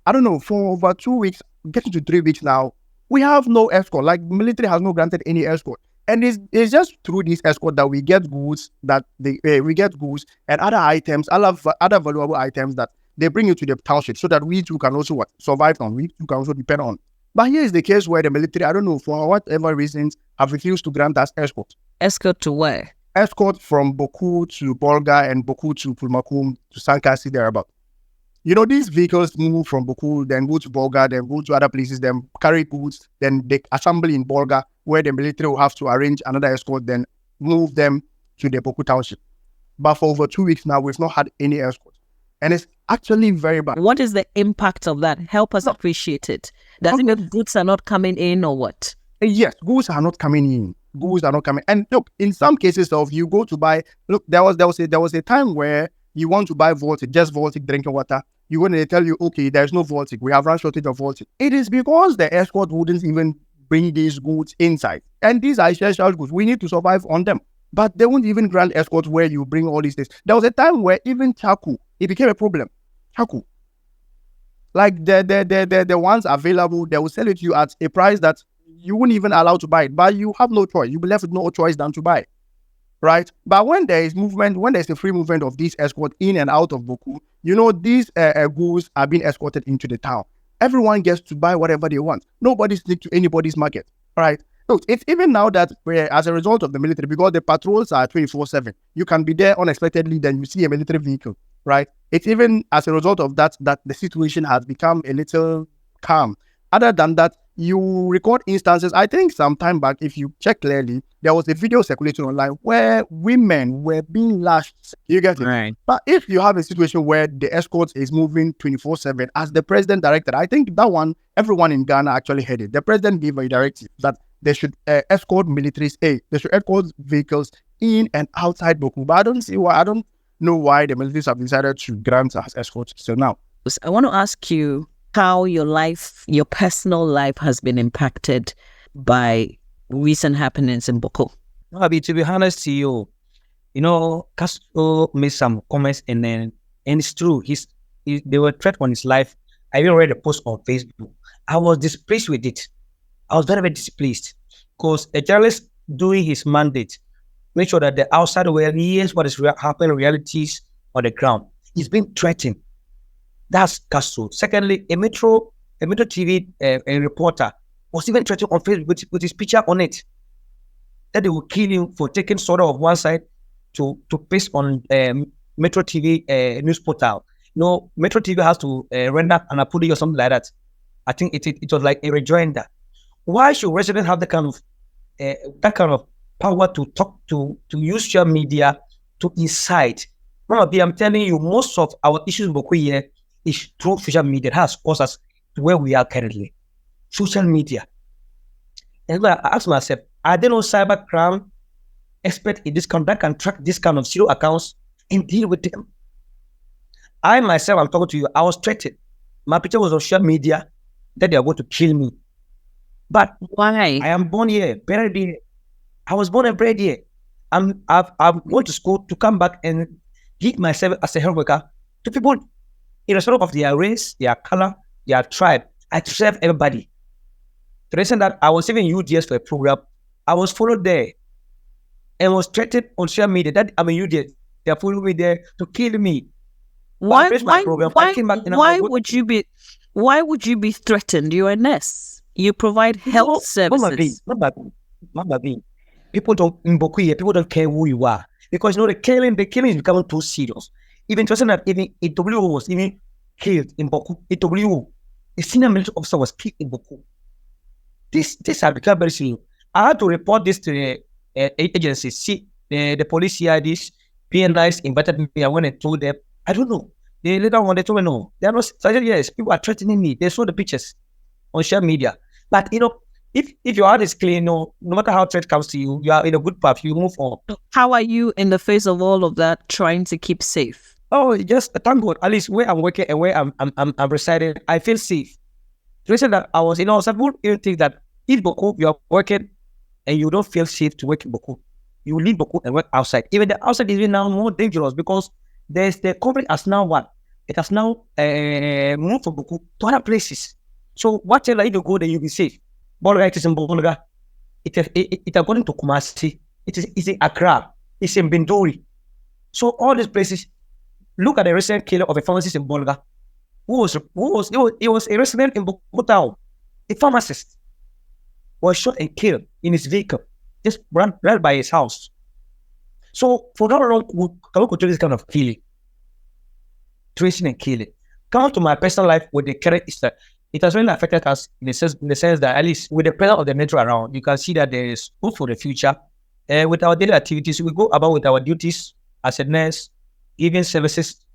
I don't know, for over 2 weeks, getting to 3 weeks now, we have no escort. Like, military has not granted any escort. And it's just through this escort that we get goods, and other items, other valuable items that they bring you to the township so that we too can also survive on, we too can also depend on. But here is the case where the military, I don't know, for whatever reasons, have refused to grant us escort. Escort to where? Escort from Bawku to Bolga and Bawku to Pulmakum to Sankasi thereabout. You know, these vehicles move from Bawku, then go to Bolga, then go to other places, then carry goods, then they assemble in Bolga, where the military will have to arrange another escort, then move them to the Bawku township. But for over 2 weeks now, we've not had any escort. And it's actually very bad. What is the impact of that? Help us appreciate it. Does it mean goods are not coming in or what? Yes, goods are not coming in. Goods are not coming. And look, in some cases you go to buy, look, there was a time where you want to buy Voltic, just Voltic drinking water. You want to tell you, okay, there's no Voltic. We have run shortage of Voltic. It is because the escort wouldn't even bring these goods inside. And these are essential goods. We need to survive on them. But they won't even grant escorts where you bring all these things. There was a time where even Chaku, it became a problem. Chaku. Like the ones available, they will sell it to you at a price that you wouldn't even allow to buy it. But you have no choice. You'll be left with no choice than to buy. Right? But when there is movement, when there's a free movement of these escorts in and out of Bawku, you know, these goods are being escorted into the town. Everyone gets to buy whatever they want. Nobody sneaks to anybody's market. Right? Look, it's even now that as a result of the military, because the patrols are 24/7, you can be there unexpectedly, then you see a military vehicle, right? It's even as a result of that the situation has become a little calm. Other than that, you record instances. I think some time back, if you check clearly, there was a video circulating online where women were being lashed. You get it? Right. But if you have a situation where the escort is moving 24/7, as the president directed, I think that one, everyone in Ghana actually heard it. The president gave a directive that they should escort militaries. They should escort vehicles in and outside Bawku. But I don't know why the militaries have decided to grant us escorts till now. I want to ask you, how your life, your personal life has been impacted by recent happenings in Bawku? Abi, to be honest to you, Castro made some comments and it's true. They were threat on his life. I even read a post on Facebook. I was displeased with it. I was very, very displeased because a journalist doing his mandate, make sure that the outside world hears what is happening, realities on the ground. He's being threatened. That's Castro. Secondly, a Metro TV a reporter was even threatened on Facebook with his picture on it, that they will kill him for taking soda of one side to paste on Metro TV news portal. Metro TV has to render an apology or something like that. I think it was like a rejoinder. Why should residents have that kind of power to talk to use social media to incite? Mama B, I'm telling you, most of our issues in Bawku here is through social media. It has caused us to where we are currently. Social media. And I ask myself, are there no cybercrime experts in this country that can track this kind of zero accounts and deal with them? I myself, I'm talking to you, I was threatened. My picture was on social media that they are going to kill me. But why? I am born here, buried here. I was born and bred here. I've gone to school to come back and give myself as a health worker to people irrespective of their race, their color, their tribe. I serve everybody. The reason that I was even UDS for a program, I was followed there and was threatened on social media that I'm a UDS. They are following me there to kill me. Why would you be threatened? You're a nurse. You provide health services. Mama B. People in Bawku here, people don't care who you are. Because the killing is becoming too serious. Even to that even EW was even killed in Bawku. EW, a senior military officer was killed in Bawku. This has become very serious. I had to report this to the agency. See, the police CIDs, PNIs invited me. I went and told them, I don't know. They later on, they told me, no. They are not. So I said, yes, people are threatening me. They saw the pictures on social media. But, if your heart is clean, no matter how threat comes to you, you are in a good path, you move on. How are you in the face of all of that trying to keep safe? Oh, just thank God. At least where I'm working and where I'm residing, I feel safe. The reason that I was, some people even think that if Bawku, you are working and you don't feel safe to work in Bawku, you leave Bawku and work outside. Even the outside is even now more dangerous because the conflict has now what? It has now moved from Bawku to other places. So whatever you go there, you'll be safe. Bolga, it is in Bolga. It according to Kumasi. It's in Accra. It's in Bindori. So all these places. Look at the recent killing of a pharmacist in Bolga. He was a resident in Bawku town. A pharmacist was shot and killed in his vehicle, just ran by his house. So for how long can we control this kind of killing? Tracing and killing. Come to my personal life with the current Easter. It has really affected us in the sense that at least with the presence of the metro around, you can see that there is hope for the future. With our daily activities, we go about with our duties as a nurse, giving services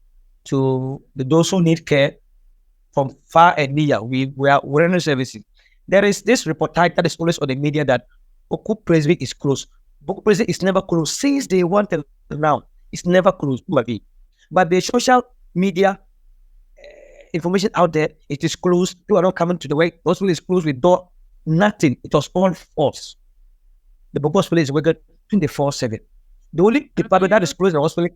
to those who need care from far and near. We are running services. There is this reportage that is always on the media that Bawku Presby is closed. Bawku Presby is never closed. Since they wanted now, it's never closed. But the social media information out there, it is closed. People are not coming to the work. The hospital is closed with door. Nothing. It was all false. The Bawku hospital is working 24/7. The only department that is closed in the hospital,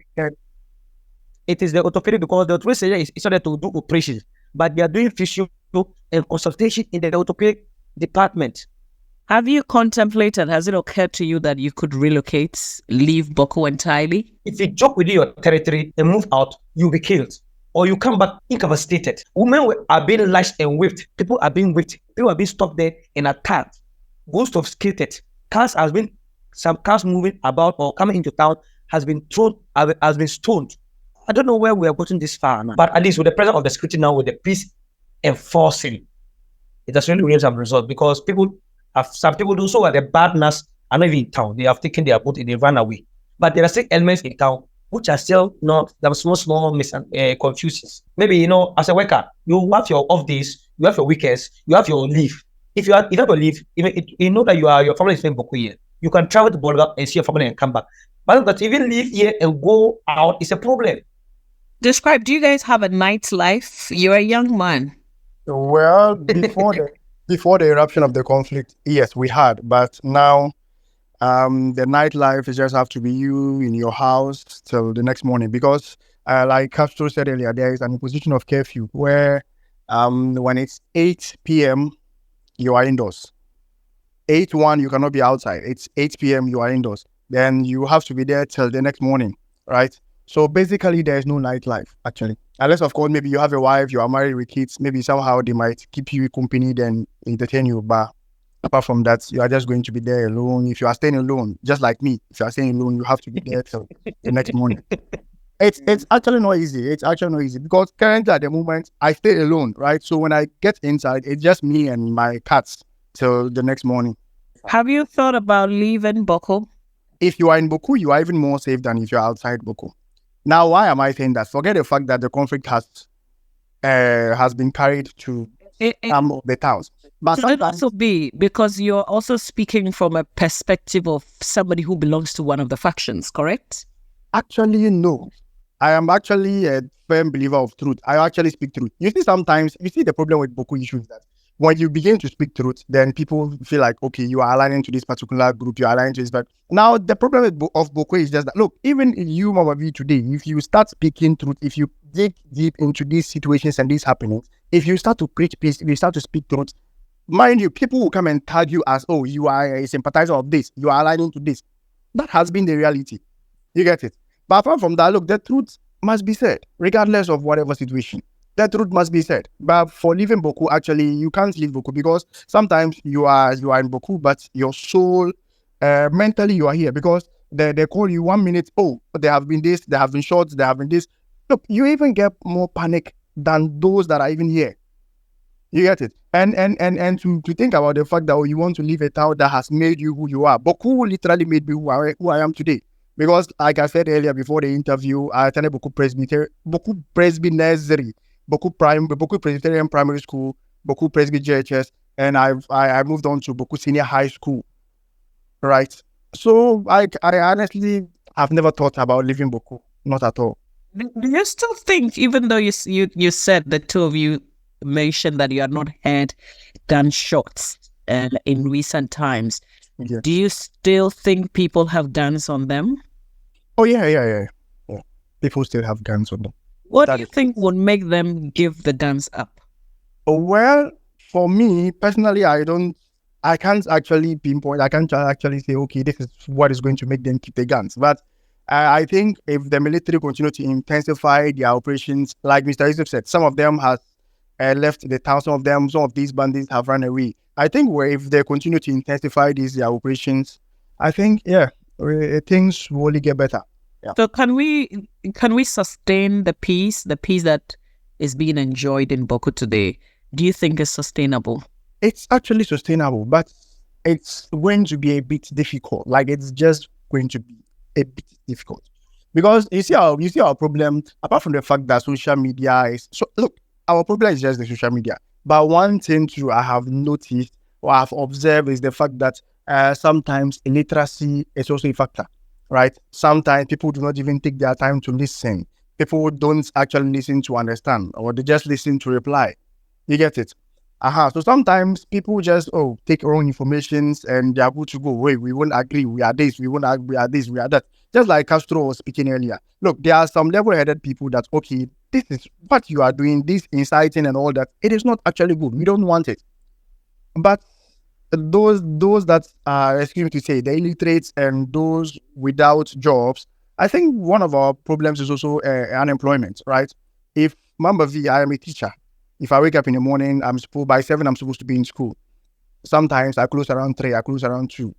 it is the orthopedic, because the orthopedic surgery is there to do operations, but they are doing physio and consultation in the orthopedic department. Have you contemplated, has it occurred to you that you could relocate, leave Bawku entirely? If you joke within your territory and move out, you'll be killed. Or you come back incapacitated. Women are being lashed and whipped. People are being whipped. People are being stopped there and attacked. Ghosts of skated. Some cars moving about or coming into town has been stoned. I don't know where we are getting this far now. But at least with the presence of the security now, with the peace enforcing, it has really some result, because some people do so at the badness are not even in town. They have taken their boat and they run away. But there are still elements in town which are still not, there are small confusions. Maybe, as a worker, you have your off days, you have your weekends, you have your leave. If you have your leave, you know that your family is in Bawku here. You can travel to Bolga and see your family and come back. But that even live here and go out is a problem. Do you guys have a nightlife? You're a young man. Well, before the eruption of the conflict, yes, we had, but now the nightlife is just have to be you in your house till the next morning because, like Castro said earlier, there is an imposition of curfew where when it's 8 p.m. you are indoors. 8 1 you cannot be outside. It's 8 p.m. you are indoors. Then you have to be there till the next morning, right? So basically, there is no nightlife actually, unless of course maybe you have a wife, you are married with kids. Maybe somehow they might keep you company, then entertain you. But apart from that, you are just going to be there alone. If you are staying alone, just like me, if you are staying alone, you have to be there till the next morning. It's actually not easy. It's actually not easy because currently at the moment I stay alone, right? So when I get inside, it's just me and my cats till the next morning. Have you thought about leaving Bawku? If you are in Bawku, you are even more safe than if you're outside Bawku. Now, why am I saying that? Forget the fact that the conflict has been carried to some of the towns. But Could it also be because you're also speaking from a perspective of somebody who belongs to one of the factions, correct? Actually, no. I am actually a firm believer of truth. I actually speak truth. You see, sometimes, you see the problem with Bawku issues that when you begin to speak truth, then people feel like, okay, you are aligning to this particular group, you are aligning to this. But now the problem of Bawku is just that, look, even you, Mama V, today, if you start speaking truth, if you dig deep into these situations and these happenings, if you start to preach peace, if you start to speak truth, mind you, people will come and tag you as, oh, you are a sympathizer of this, you are aligning to this. That has been the reality. You get it? But apart from that, look, the truth must be said, regardless of whatever situation. The truth must be said. But for leaving Bawku, actually, you can't leave Bawku because sometimes you are in Bawku, but your soul, mentally, you are here because they call you 1 minute. Oh, there have been this, there have been shots, there have been this. Look, you even get more panic than those that are even here. You get it? And to think about the fact that you want to leave a town that has made you who you are. Bawku literally made me who I am today. Because like I said earlier before the interview, I attended Bawku Presby Nursery, Bawku Presbyterian Primary School, Bawku Presby JHS, and I moved on to Bawku Senior High School. Right? So I honestly have never thought about leaving Bawku. Not at all. Do you still think, even though you said the two of you mentioned that you have not heard gunshots in recent times, Yeah. do you still think people have guns on them? Oh yeah. People still have guns on them. What do you think would make them give the guns up? Well, for me personally, I can't actually pinpoint. I can't actually say, okay, this is what is going to make them keep the guns. But I think if the military continue to intensify their operations, like Mr. Yusuf said, some of them has left the town. Some of these bandits have run away. I think if they continue to intensify their operations, I think things will only get better. Yeah. So can we sustain the peace that is being enjoyed in Bawku today? Do you think it's sustainable? It's actually sustainable, but it's going to be a bit difficult. Like it's just going to be a bit difficult because you see our problem. Apart from the fact that social media is look, our problem is just the social media. But one thing too I have noticed or I've observed is the fact that sometimes illiteracy is also a factor. Right? Sometimes people do not even take their time to listen. People don't actually listen to understand, or they just listen to reply. You get it? So sometimes people just take wrong information and they are good to go. Wait, we won't agree. We are this. We won't agree. We are this. We are that. Just like Castro was speaking earlier. Look, there are some level-headed people that this is what you are doing. This inciting and all that. It is not actually good. We don't want it. But those that are, excuse me to say, the illiterates and those without jobs, I think one of our problems is also unemployment, right? If Mamba V, I am a teacher. If I wake up in the morning, by 7, I'm supposed to be in school. Sometimes I close around 3, I close around 2.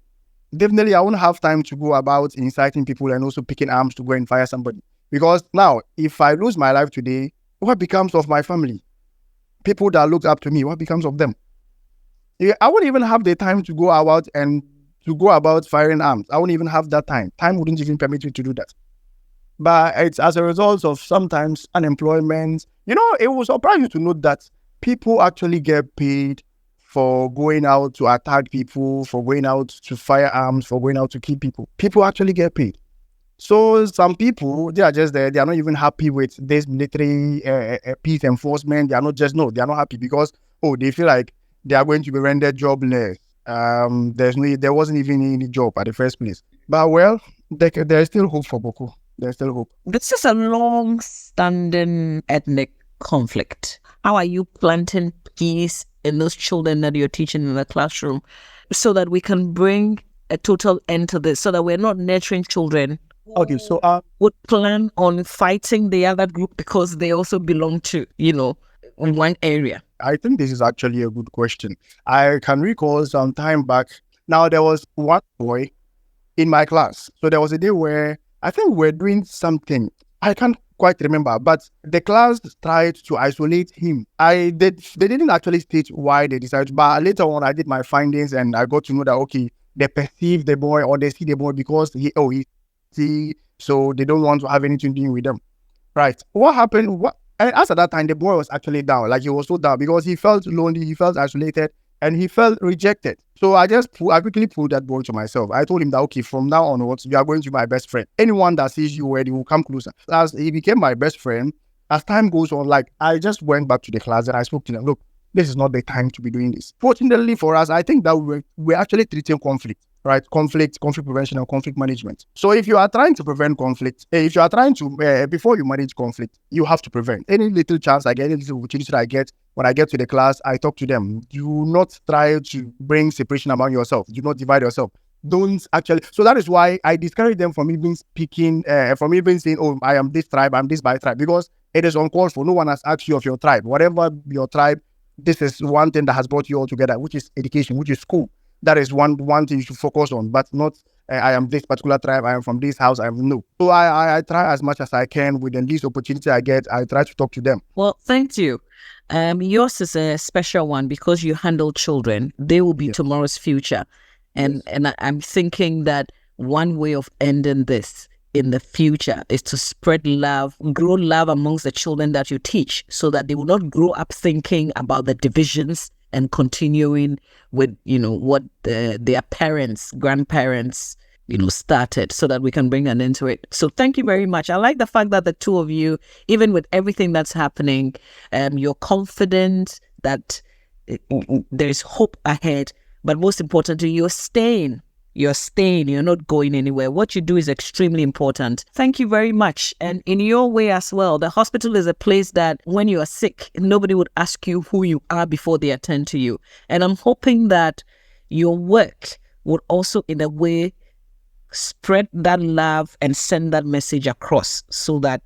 Definitely, I won't have time to go about inciting people and also picking arms to go and fire somebody. Because now, if I lose my life today, what becomes of my family? People that looked up to me, what becomes of them? I wouldn't even have the time to go about firing arms. I wouldn't even have that time. Time wouldn't even permit me to do that. But it's as a result of sometimes unemployment. It will surprise you to note that people actually get paid for going out to attack people, for going out to fire arms, for going out to kill people. People actually get paid. So some people, they are just there. They are not even happy with this military peace enforcement. They are not just, no, they are not happy because, they feel like they are going to be rendered jobless. There wasn't even any job at the first place. But well, there's still hope for Bawku. There's still hope. This is a long-standing ethnic conflict. How are you planting peace in those children that you're teaching in the classroom so that we can bring a total end to this, so that we're not nurturing children Okay, so would plan on fighting the other group because they also belong to, in one area? I think this is actually a good question. I can recall some time back. Now, there was one boy in my class. So there was a day where I think we were doing something. I can't quite remember, but the class tried to isolate him. They didn't actually state why they decided, but later on I did my findings and I got to know that, okay, they perceive the boy or they see the boy because so they don't want to have anything to do with them. Right. What happened? And as at that time, the boy was actually down. Like, he was so down because he felt lonely, he felt isolated, and he felt rejected. So I quickly pulled that boy to myself. I told him that, okay, from now onwards, you are going to be my best friend. Anyone that sees you where, will come closer. As he became my best friend, as time goes on, like, I just went back to the class and I spoke to them. Look, this is not the time to be doing this. Fortunately for us, I think that we're actually treating conflict. Right, conflict prevention and conflict management. So if you are trying to prevent conflict, if you are trying to, before you manage conflict, you have to prevent. Any little chance I get, any little opportunity that I get, when I get to the class, I talk to them. Do not try to bring separation among yourself. Do not divide yourself. Don't actually. So that is why I discourage them from even speaking, from even saying, oh, I am this tribe, I'm this by tribe, because it is uncalled for. No one has asked you of your tribe. Whatever your tribe, this is one thing that has brought you all together, which is education, which is school. That is one thing you should focus on, but not I am this particular tribe, I am from this house, no. So I try as much as I can with the least opportunity I get, I try to talk to them. Well, thank you. Yours is a special one because you handle children. They will be tomorrow's future. And I'm thinking that one way of ending this in the future is to spread love, grow love amongst the children that you teach, so that they will not grow up thinking about the divisions and continuing with, what their parents, grandparents, started, so that we can bring an end to it. So thank you very much. I like the fact that the two of you, even with everything that's happening, you're confident that there's hope ahead. But most importantly, you're staying. You're not going anywhere. What you do is extremely important. Thank you very much. And in your way as well, the hospital is a place that when you are sick, nobody would ask you who you are before they attend to you. And I'm hoping that your work would also, in a way, spread that love and send that message across, so that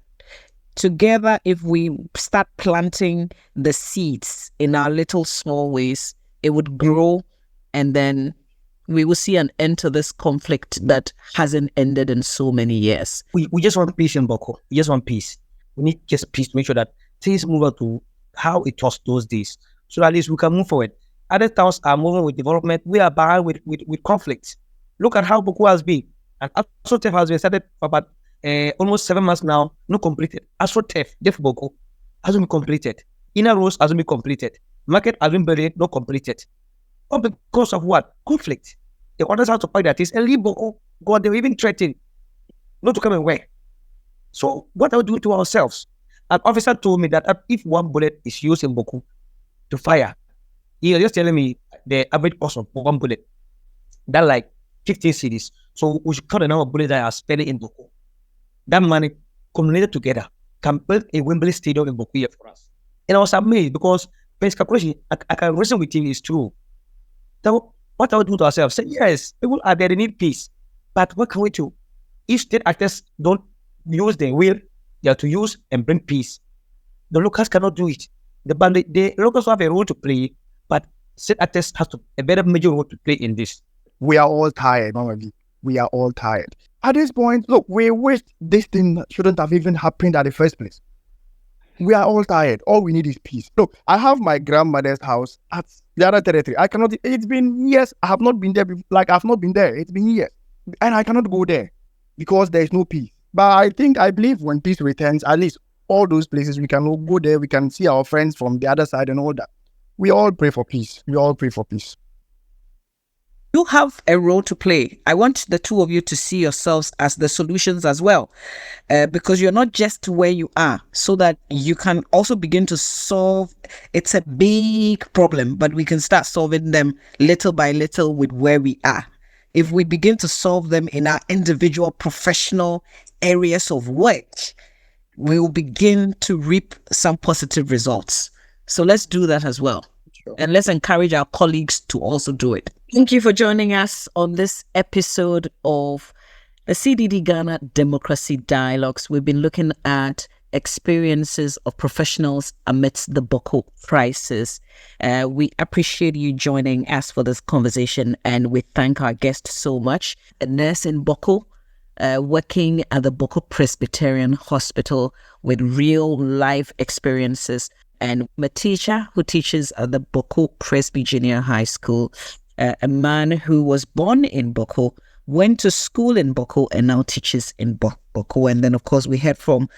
together, if we start planting the seeds in our little small ways, it would grow, and then we will see an end to this conflict that hasn't ended in so many years. We just want peace in Bawku. We just want peace. We need just peace to make sure that things move on to how it was those days, so that at least we can move forward. Other towns are moving with development. We are behind with conflict. Look at how Bawku has been. And Asantehene has been started for about almost 7 months now, not completed. Asantehene, just Bawku, hasn't been completed. Inner roads hasn't been completed. Market has been built, not completed. All because of what? Conflict. The others have to fight that is and leave Bawku. God, they were even threatening not to come and work. So what are we doing to ourselves? An officer told me that if one bullet is used in Bawku to fire, he was just telling me the average cost of one bullet, that like 15 CDs. So we should cut the number of bullets that are spent in Bawku. That money combined together can build a Wembley Stadium in Bawku here for us. And I was amazed because basic calculation, I can reason with you, is true. So what are we doing to ourselves? Say, yes, people are there, they need peace. But what can we do? If state actors don't use their will, they are to use and bring peace. The locals cannot do it. The locals have a role to play, but state actors have a better major role to play in this. We are all tired, normally. We are all tired. At this point, look, we wish this thing shouldn't have even happened at the first place. We are all tired. All we need is peace. Look, I have my grandmother's house at the other territory. It's been years. I have not been there. I've not been there. It's been years. And I cannot go there because there is no peace. But I believe when peace returns, at least all those places, we can all go there. We can see our friends from the other side and all that. We all pray for peace. We all pray for peace. You have a role to play. I want the two of you to see yourselves as the solutions as well, because you're not just where you are, so that you can also begin to solve. It's a big problem, but we can start solving them little by little with where we are. If we begin to solve them in our individual professional areas of work, we will begin to reap some positive results. So let's do that as well. Sure. And let's encourage our colleagues to also do it. Thank you for joining us on this episode of the CDD-Ghana Democracy Dialogues. We've been looking at experiences of professionals amidst the Bawku crisis. We appreciate you joining us for this conversation, and we thank our guest so much. A nurse in Bawku, working at the Bawku Presbyterian Hospital with real life experiences, and a teacher who teaches at the Bawku Presby Junior High School, a man who was born in Bawku, went to school in Bawku, and now teaches in Bawku. And then, of course, we heard from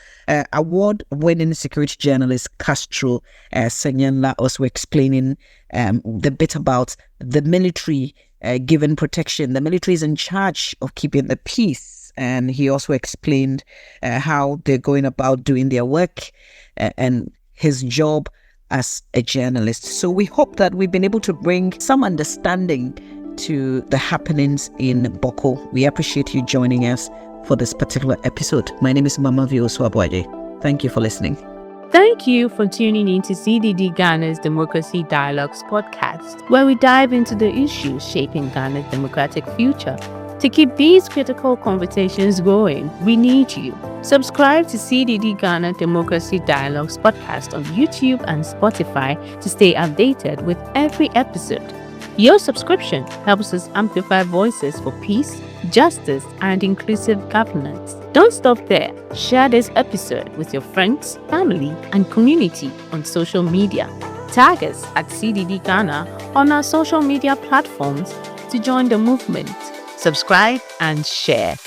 award-winning security journalist Castro Senyanla, also explaining the bit about the military given protection. The military is in charge of keeping the peace. And he also explained how they're going about doing their work and his job as a journalist. So we hope that we've been able to bring some understanding to the happenings in Bawku. We appreciate you joining us for this particular episode. My name is Mama Vioso Abwaje. Thank you for listening. Thank you for tuning in to CDD Ghana's Democracy Dialogues podcast, where we dive into the issues shaping Ghana's democratic future. To keep these critical conversations going, we need you. Subscribe to CDD Ghana Democracy Dialogues podcast on YouTube and Spotify to stay updated with every episode. Your subscription helps us amplify voices for peace, justice, and inclusive governance. Don't stop there. Share this episode with your friends, family, and community on social media. Tag us at CDD Ghana on our social media platforms to join the movement. Subscribe and share.